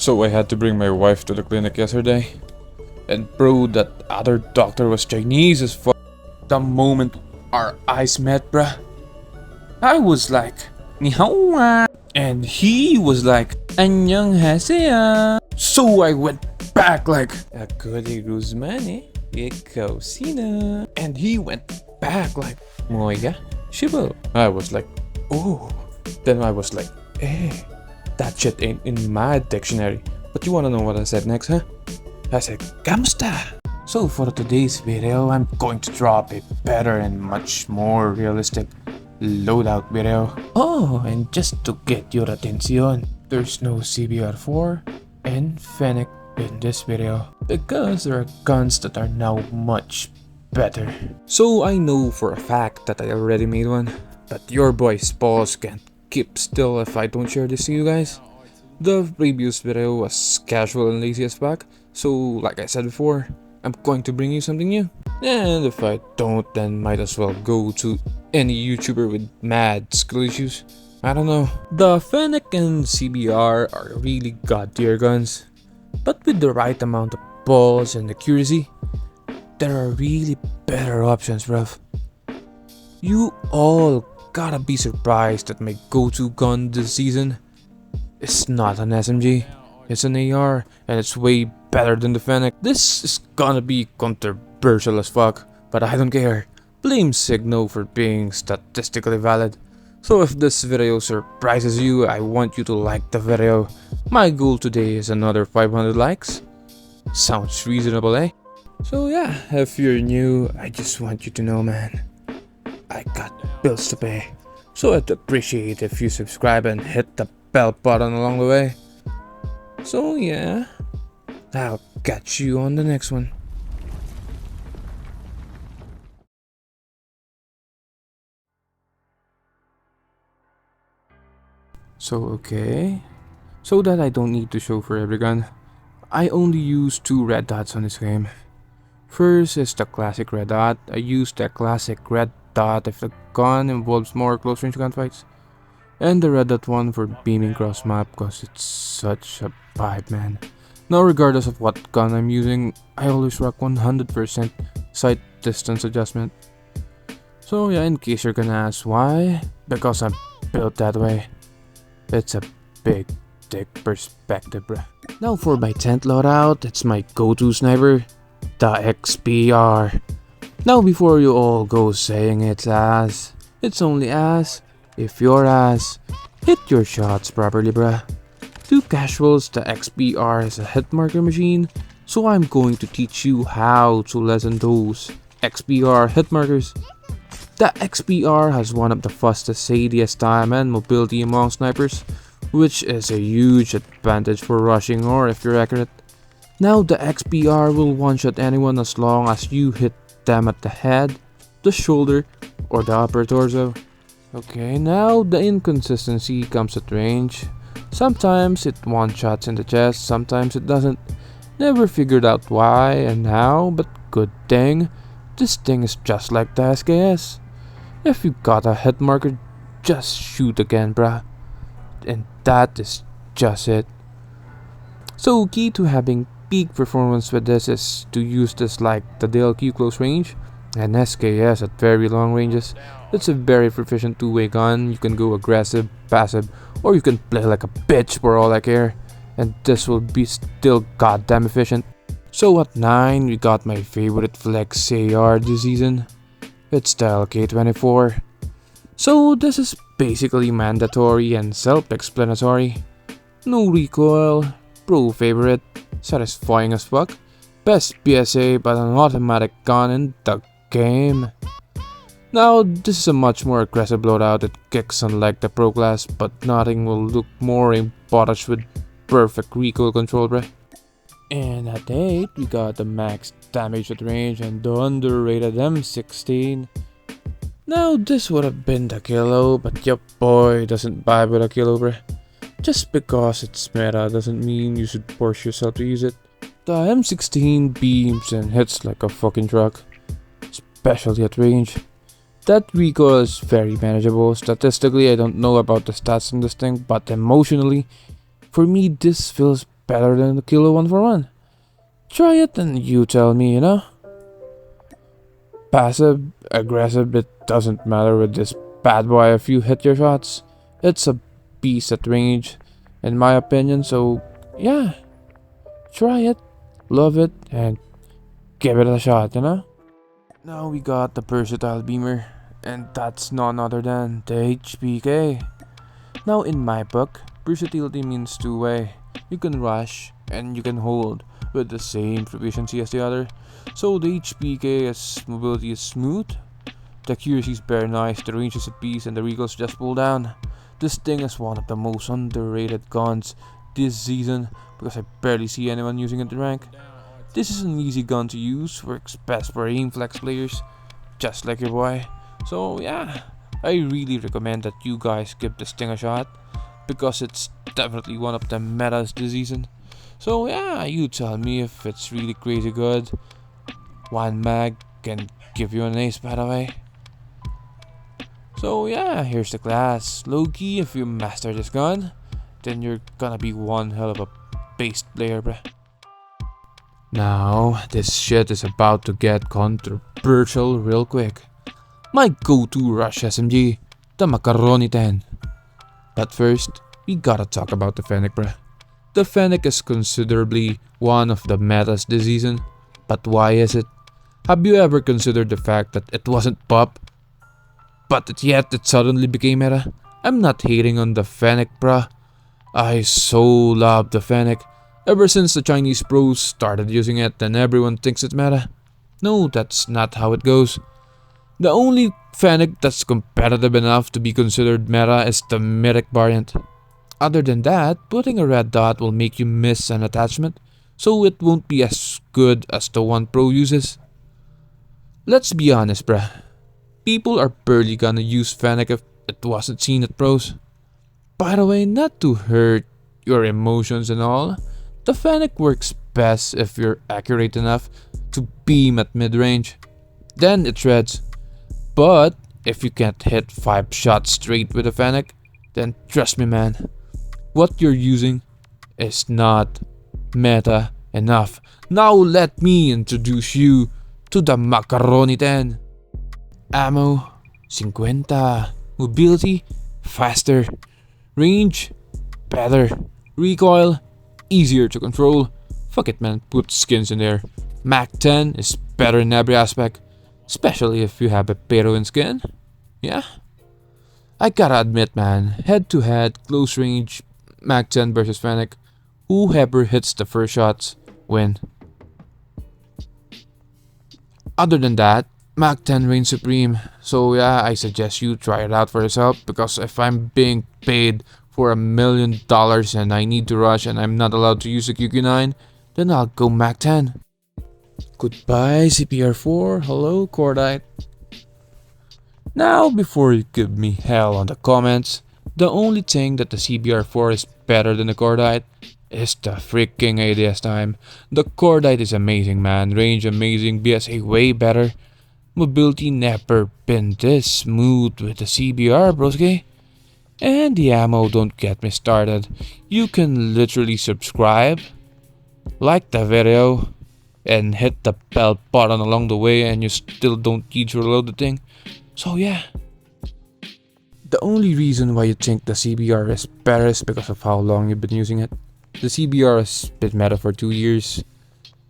So I had to bring my wife to the clinic yesterday. And bro, that other doctor was Chinese as fuck. The moment our eyes met, bruh, I was like, "Ni hao ah," and he was like, "Annyeonghaseyo." So I went back like, "Dregzmn eh, ikaw sino?" And he went back like, "Moya, shibo." I was like, "Oh." Then I was like, "Eh, that shit ain't in my dictionary." But you wanna know what I said next, huh? I said, "Kamusta?" So for today's video, I'm going to drop a better and much more realistic loadout video. Oh, and just to get your attention, there's no CBR4 and Fennec in this video because there are guns that are now much better. So I know for a fact that I already made one, but your boy's balls can't keep still if I don't share this to you guys. The previous video was casual and lazy as fuck, so like I said before, I'm going to bring you something new. And if I don't, then might as well go to any YouTuber with mad skill issues. I don't know. The Fennec and CBR are really god tier guns, but with the right amount of balls and accuracy, there are really better options, bruv. You all gotta be surprised that my go-to gun this season is not an SMG, it's an AR, and it's way better than the Fennec. This is gonna be controversial as fuck, but I don't care. Blame Signo for being statistically valid. So if this video surprises you, I want you to like the video. My goal today is another 500 likes. Sounds reasonable, eh? So yeah, if you're new, I just want you to know, man, I got bills to pay. So I'd appreciate if you subscribe and hit the bell button along the way. So yeah, I'll catch you on the next one. So that I don't need to show for every gun, I only use 2 red dots on this game. First is the classic red dot. I use the classic red dot if the gun involves more close range gunfights. And the red dot one for beaming cross map cause it's such a vibe, man. Now regardless of what gun I'm using, I always rock 100% sight distance adjustment. So yeah, in case you're gonna ask why, because I'm built that way. It's a big dick perspective, bruh. Now for my 10th loadout, it's my go-to sniper, the XPR. Now before you all go saying it's ass, it's only ass if your ass hit your shots properly, bruh. To casuals, the XPR is a hit marker machine, so I'm going to teach you how to lessen those XPR hit markers. The XPR has one of the fastest ADS time and mobility among snipers, which is a huge advantage for rushing or if you're accurate. Now the XPR will one-shot anyone as long as you hit them at the head, the shoulder, or the upper torso. Okay, now the inconsistency comes at range. Sometimes it one-shots in the chest, sometimes it doesn't. Never figured out why and how, but good thing, this thing is just like the SKS. If you got a hit marker, just shoot again, bruh. And that is just it. So key to having peak performance with this is to use this like the DLQ close range and SKS at very long ranges. It's a very proficient two-way gun. You can go aggressive, passive, or you can play like a bitch for all I care. And this will be still goddamn efficient. So at 9, we got my favorite flex AR this season. It's the LK24. So this is basically mandatory and self-explanatory. No recoil, pro favorite, satisfying as fuck, best PSA but an automatic gun in the game. Now this is a much more aggressive loadout that kicks unlike the pro class, but nothing will look more impotent with perfect recoil control, bruh. And at 8, we got the max damage at range and the underrated M16. Now this would have been the kilo, but your boy doesn't vibe with a kilo, bruh. Just because it's meta doesn't mean you should force yourself to use it. The M16 beams and hits like a fucking truck, especially at range. That recoil is very manageable. Statistically, I don't know about the stats on this thing, but emotionally, for me this feels better than the Kilo 141. Try it and you tell me, you know? Passive, aggressive, it doesn't matter with this bad boy if you hit your shots. It's a beast at range, in my opinion, so yeah. Try it, love it, and give it a shot, you know? Now we got the versatile beamer, and that's none other than the HPK. Now in my book, versatility means two-way. You can rush and you can hold with the same proficiency as the other. So the HPK's mobility is smooth, the accuracy is very nice, the range is a piece, and the recoil's just pull down. This thing is one of the most underrated guns this season because I barely see anyone using it in rank. This is an easy gun to use, works best for aim flex players, just like your boy. So yeah, I really recommend that you guys give this thing a shot because it's definitely one of the metas this season. So yeah, you tell me if it's really crazy good. One mag can give you an ace, by the way. So yeah, here's the class. Low-key, if you master this gun, then you're gonna be one hell of a based player, bruh. Now, this shit is about to get controversial real quick. My go-to rush SMG, the Macaroni 10. But first, we gotta talk about the Fennec, bruh. The Fennec is considerably one of the metas this season. But why is it? Have you ever considered the fact that it wasn't pop, but yet it suddenly became meta? I'm not hating on the Fennec, bruh. I so love the Fennec. Ever since the Chinese pros started using it, then everyone thinks it's meta. No, that's not how it goes. The only Fennec that's competitive enough to be considered meta is the Mythic variant. Other than that, putting a red dot will make you miss an attachment, so it won't be as good as the one pro uses. Let's be honest, bruh. People are barely gonna use Fennec if it wasn't seen at pros. By the way, not to hurt your emotions and all, the Fennec works best if you're accurate enough to beam at mid-range. Then it shreds. But if you can't hit 5 shots straight with a Fennec, then trust me, man, what you're using is not meta enough. Now let me introduce you to the Macaroni 10. Ammo, 50. Mobility, faster. Range, better. Recoil, easier to control. Fuck it, man, put skins in there. Mac 10 is better in every aspect, especially if you have a Peruvian skin. Yeah? I gotta admit, man, head to head, close range, Mac 10 versus Fennec, whoever hits the first shots, win. Other than that, Mac 10 reigns supreme, so yeah, I suggest you try it out for yourself, because if I'm being paid for $1 million and I need to rush and I'm not allowed to use the QQ9, then I'll go Mac 10. Goodbye CPR4, hello Cordite. Now, before you give me hell on the comments, the only thing that the CBR4 is better than the Cordite is the freaking ADS time. The Cordite is amazing, man. Range amazing, BSA way better. Mobility never been this smooth with the CBR, broski. And the ammo, don't get me started. You can literally subscribe, like the video, and hit the bell button along the way and you still don't need to reload the thing. So yeah. The only reason why you think the CBR is better is because of how long you've been using it. The CBR has been meta for 2 years.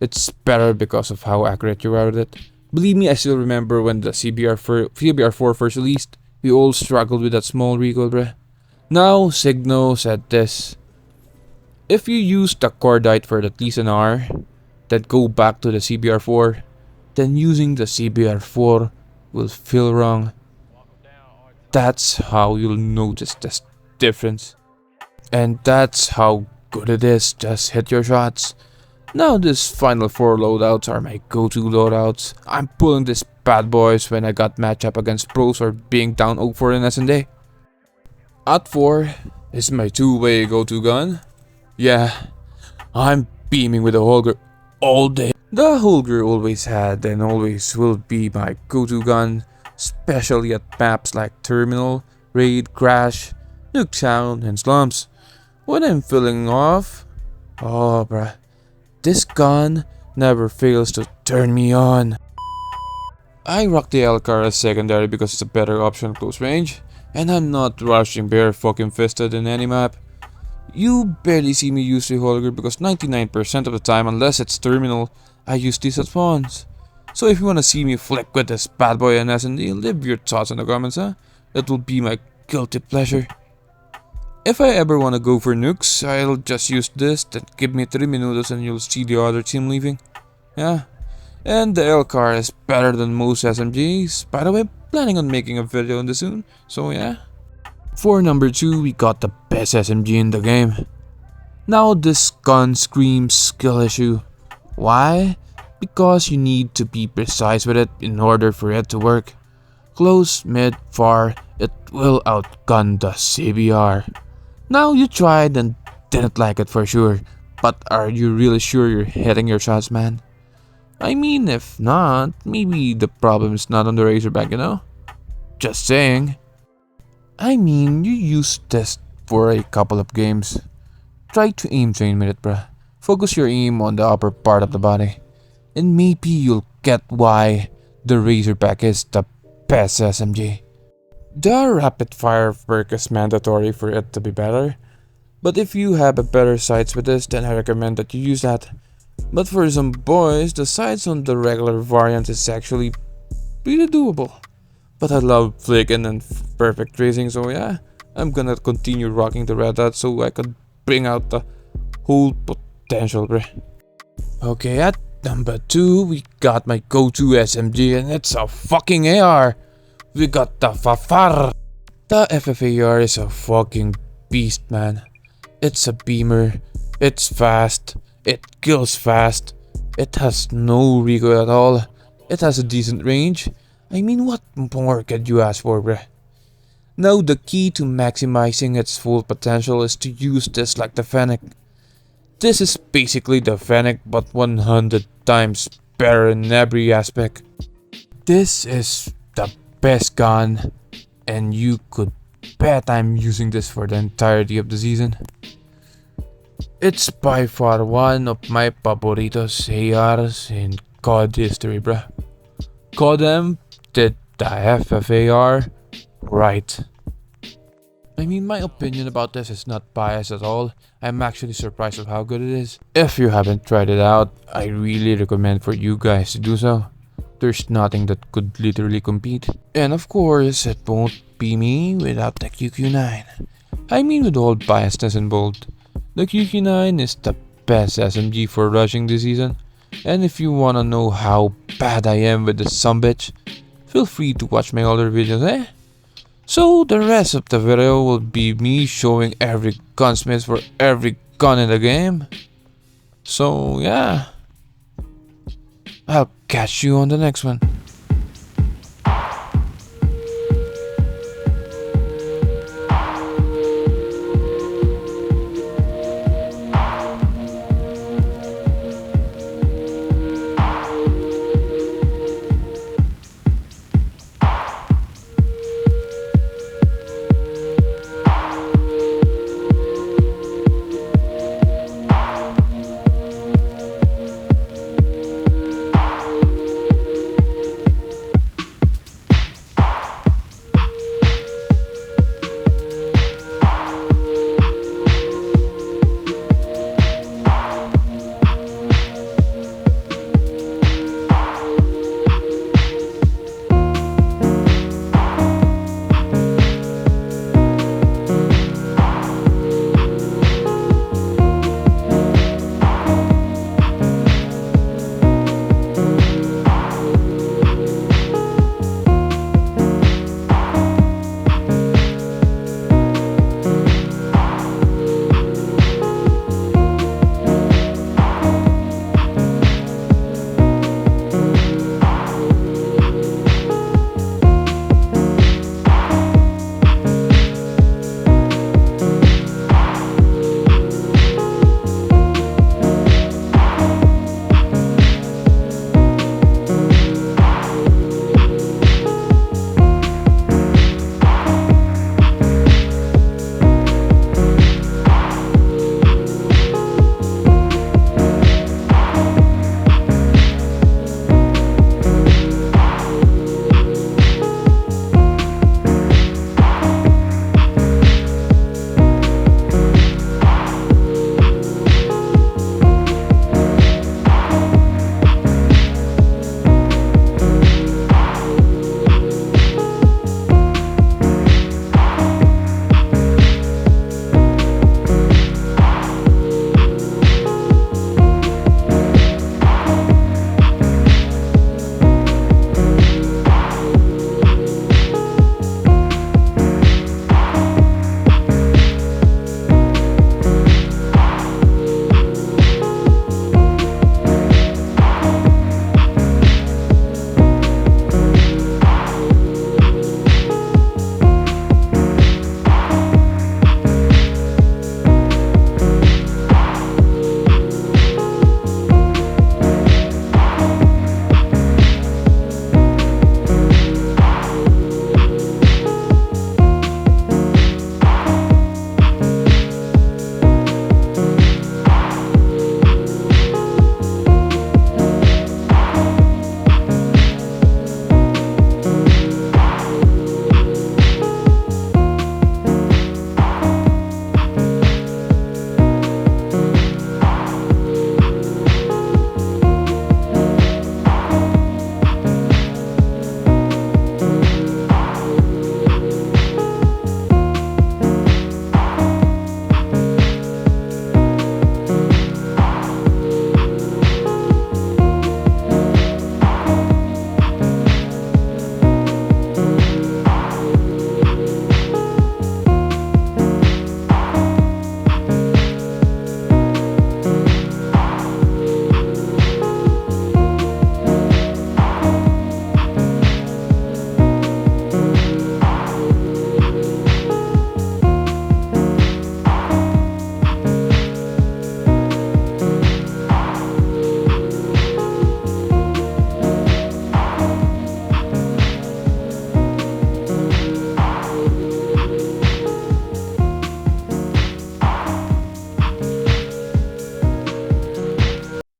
It's better because of how accurate you are with it. Believe me, I still remember when the CBR4 first released. We all struggled with that small recoil, bruh. Now, Signo said this: if you use the Cordite for at least an hour, then go back to the CBR4, then using the CBR4 will feel wrong. That's how you'll notice this difference. And that's how good it is. Just hit your shots. Now these final 4 loadouts are my go-to loadouts. I'm pulling these bad boys when I got matchup against pros or being down 0-4 in S&D. At 4 is my two-way go-to gun. Yeah, I'm beaming with the Holger all day. The Holger always had and always will be my go-to gun, especially at maps like Terminal, Raid, Crash, Nuketown, and Slums. When I'm filling off, Oh bruh, this gun never fails to turn me on. I rock the LCAR as secondary because it's a better option at close range, and I'm not rushing bare fucking fisted in any map. You barely see me use the Holger because 99% of the time, unless it's terminal, I use these at spawns. So if you wanna see me flick with this bad boy in S&D, leave your thoughts in the comments, huh? It will be my guilty pleasure. If I ever wanna go for nukes, I'll just use this, then give me 3 minutes and you'll see the other team leaving. Yeah. And the LCAR is better than most SMGs. By the way, planning on making a video on this soon, so yeah. For number 2, we got the best SMG in the game. Now this gun screams skill issue. Why? Because you need to be precise with it in order for it to work. Close, mid, far, it will outgun the CBR. Now you tried and didn't like it for sure, but are you really sure you're hitting your shots, man? I mean, if not, maybe the problem is not on the Razorback, you know? Just saying. I mean, you used this for a couple of games. Try to aim train with it, bruh. Focus your aim on the upper part of the body. And maybe you'll get why the Razorback is the best SMG. The rapid fire perk is mandatory for it to be better. But if you have a better sights with this, then I recommend that you use that. But for some boys, the sights on the regular variant is actually pretty doable. But I love flicking and perfect tracing, so yeah, I'm gonna continue rocking the red dot so I can bring out the whole potential, bruh. Okay, at number 2, we got my go-to SMG, and it's a fucking AR. We got the FFAR. The FFAR is a fucking beast, man. It's a beamer, it's fast, it kills fast, it has no recoil at all, it has a decent range. I mean, what more could you ask for, bruh? Now the key to maximizing its full potential is to use this like the Fennec. This is basically the Fennec but 100 times better in every aspect. This is the best gun, and you could bet I'm using this for the entirety of the season. It's by far one of my favoritos ARs in COD history, bruh. Codm did the FFAR right. I mean, my opinion about this is not biased at all. I'm actually surprised of how good it is. If you haven't tried it out, I really recommend for you guys to do so. There's nothing that could literally compete. And of course, it won't be me without the QQ9. I mean, with all biasness involved. The QQ9 is the best SMG for rushing this season. And if you wanna know how bad I am with this sumbitch, feel free to watch my other videos, eh? So the rest of the video will be me showing every gunsmith for every gun in the game. So yeah, I'll catch you on the next one.